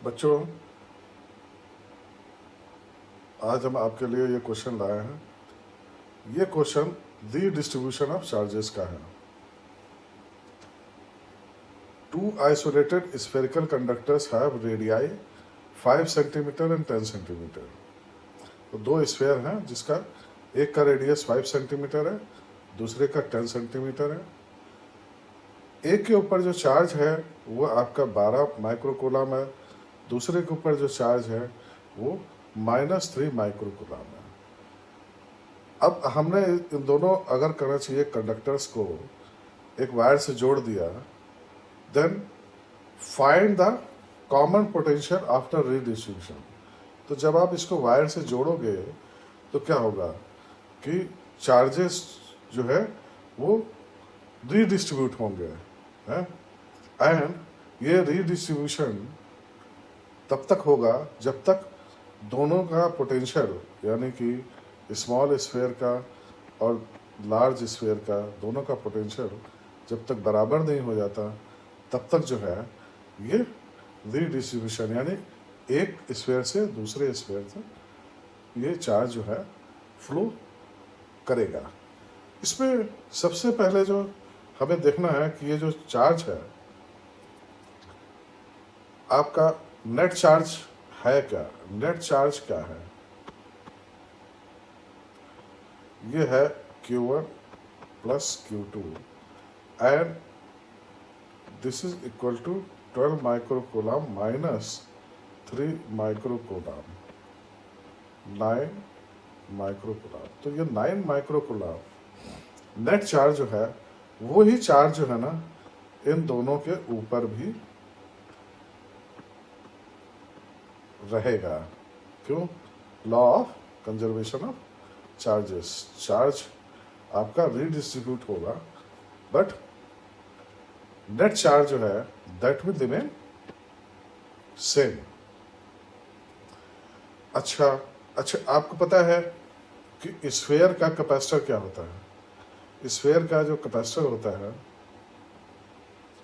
बच्चों, आज हम आपके लिए ये क्वेश्चन लाए हैं। ये question the distribution of charges का है। Two isolated spherical conductors have radii 5 centimeter and 10 centimeter. तो दो स्फेयर हैं जिसका एक का रेडियस 5 सेंटीमीटर है, दूसरे का 10 सेंटीमीटर है। एक के ऊपर जो चार्ज है वो आपका 12 माइक्रोकूलम है, दूसरे के ऊपर जो चार्ज है वो -3 माइक्रोकूलम है। अब हमने इन दोनों अगर करना चाहिए कंडक्टर्स को एक वायर से जोड़ दिया, then find the common potential after redistribution. तो जब आप इसको वायर से जोड़ोगे तो क्या होगा कि चार्जेस जो है वो रीडिस्ट्रीब्यूट होंगे, एंड ये रीडिस्ट्रीब्यूशन तब तक होगा जब तक दोनों का पोटेंशियल, यानी कि स्मॉल स्फेयर का और लार्ज स्फेयर का दोनों का पोटेंशियल जब तक बराबर नहीं हो जाता, तब तक जो है ये रीडिस्ट्रीब्यूशन, यानी एक स्फेयर से दूसरे स्फेयर तक ये चार्ज जो है फ्लो करेगा। इसमें सबसे पहले जो हमें देखना है कि ये जो चार्ज है आपका नेट चार्ज है क्या। नेट चार्ज क्या है? ये है Q1 plus Q2 and this is equal to 12 microcoulomb minus 3 microcoulomb, 9 microcoulomb. तो ये 9 माइक्रोकूलम नेट चार्ज जो है वो ही चार्ज जो है ना इन दोनों के ऊपर भी रहेगा। क्यों? Law of conservation of charges. Charge आपका रीडिस्ट्रीब्यूट होगा बट नेट चार्ज जो है दैट विल रिमेन सेम। अच्छा, आपको पता है कि स्फेयर का कैपेसिटर क्या होता है? स्फेयर का जो कैपेसिटर होता है,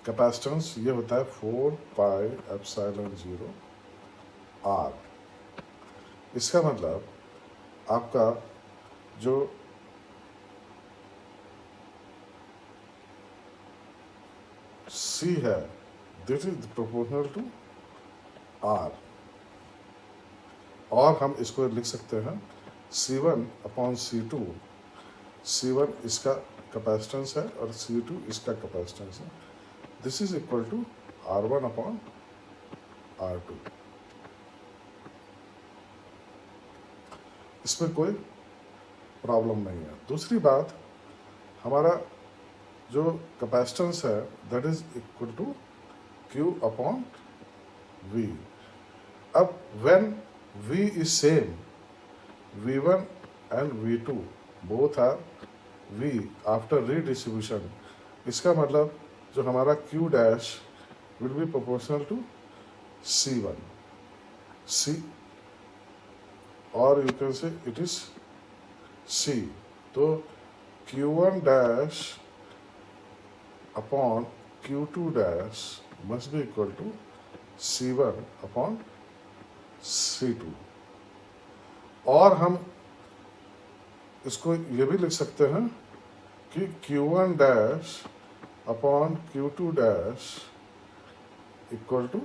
कैपेसिटेंस ये होता है 4 पाई एप्सिलॉन 0 R। इसका मतलब आपका जो C है this is proportional to R, और हम इसको लिख सकते हैं C1 अपॉन C2। C1 इसका कैपेसिटेंस है और C2 इसका कैपेसिटेंस है। This is equal to R1 upon R2। इसमें कोई प्रॉब्लम नहीं है। दूसरी बात, हमारा जो कैपेसिटेंस है that is equal to Q upon V। अब when V is same, V1 and V2 both are V after redistribution, इसका मतलब जो हमारा Q dash will be proportional to C1 C, और you can say it is C। तो Q1 dash upon Q2 dash must be equal to C1 upon C2। और हम इसको ये भी लिख सकते हैं कि Q1 dash upon Q2 dash equal to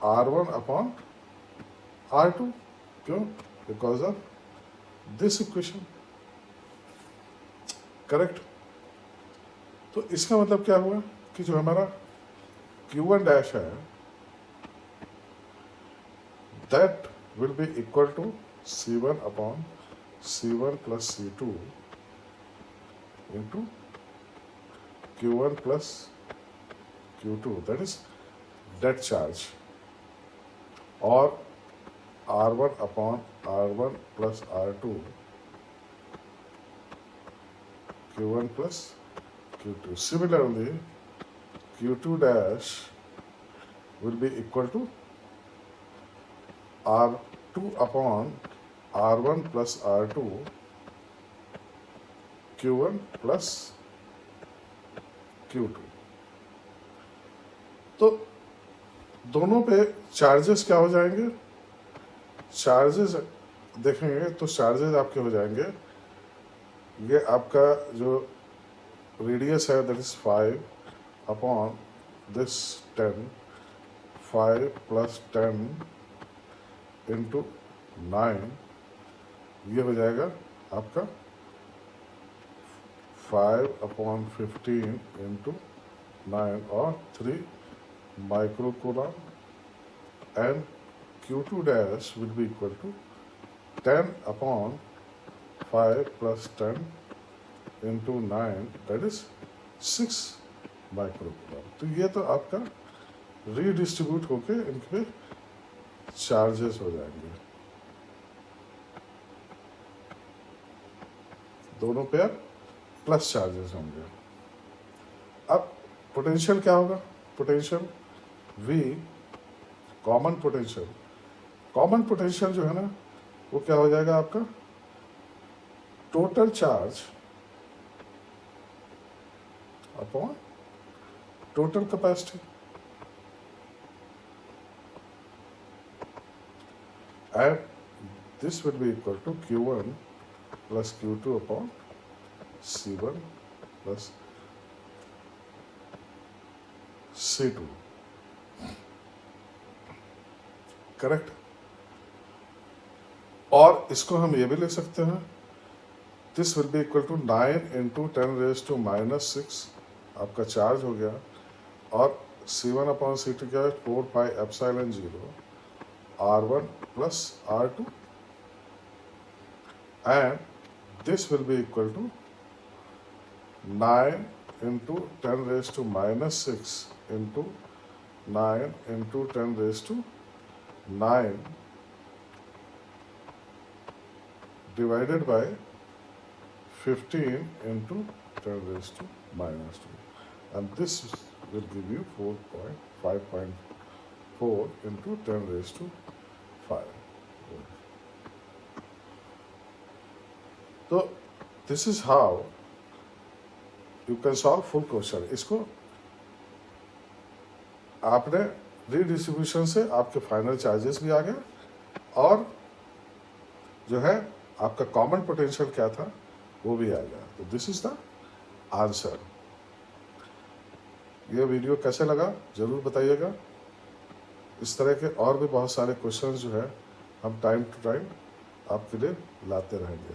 R1 upon R2। क्यों? Because of this equation. Correct? तो इसका मतलब क्या हुआ कि जो हमारा Q1 डैश है that will be equal to C1 upon C1 plus C2 into Q1 plus Q2, that is that charge, और R1 upon R1 plus R2 Q1 plus Q2। Similarly, Q2 dash will be equal to R2 upon R1 plus R2 Q1 plus Q2। तो दोनों पे charges क्या हो जाएंगे, charges देखेंगे तो charges आपके हो जाएंगे, ये आपका जो रेडियस है that is 5 upon this 10, 5 + 10 into 9, ये हो जाएगा आपका 5/15 इंटू 9 और 3 microcoulomb, and Q2 dash will be equal to 10/5 + 10 into 9, that is 6 microcoulomb. तो ये तो आपका रीडिस्ट्रीब्यूट होके इनके चार्जेस हो जाएंगे, दोनों पेयर प्लस चार्जेस होंगे। अब पोटेंशियल क्या होगा, potential V common potential, common potential जो है ना वो क्या हो जाएगा आपका total charge upon total capacity, and this will be equal to Q1 + Q2 upon C1 + C2, correct. और इसको हम ये भी लिख सकते हैं, this will be equal to 9 × 10⁻⁻6 आपका चार्ज हो गया, और C1/C2 क्या है 4πε0 R1 + R2, and this will be equal to 9 × 10⁻6 into 9 × 10⁹ divided by 15 × 10⁻², and this will give you 5.4 × 10⁵. तो this is how you can solve full question। इसको आपने redistribution से आपके फाइनल चार्जेस भी आ गए, और जो है आपका कॉमन पोटेंशियल क्या था वो भी आ गया। तो दिस इज द आंसर। ये वीडियो कैसे लगा जरूर बताइएगा। इस तरह के और भी बहुत सारे क्वेश्चंस जो है हम टाइम टू टाइम आपके लिए लाते रहेंगे।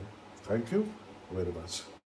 Thank you very much.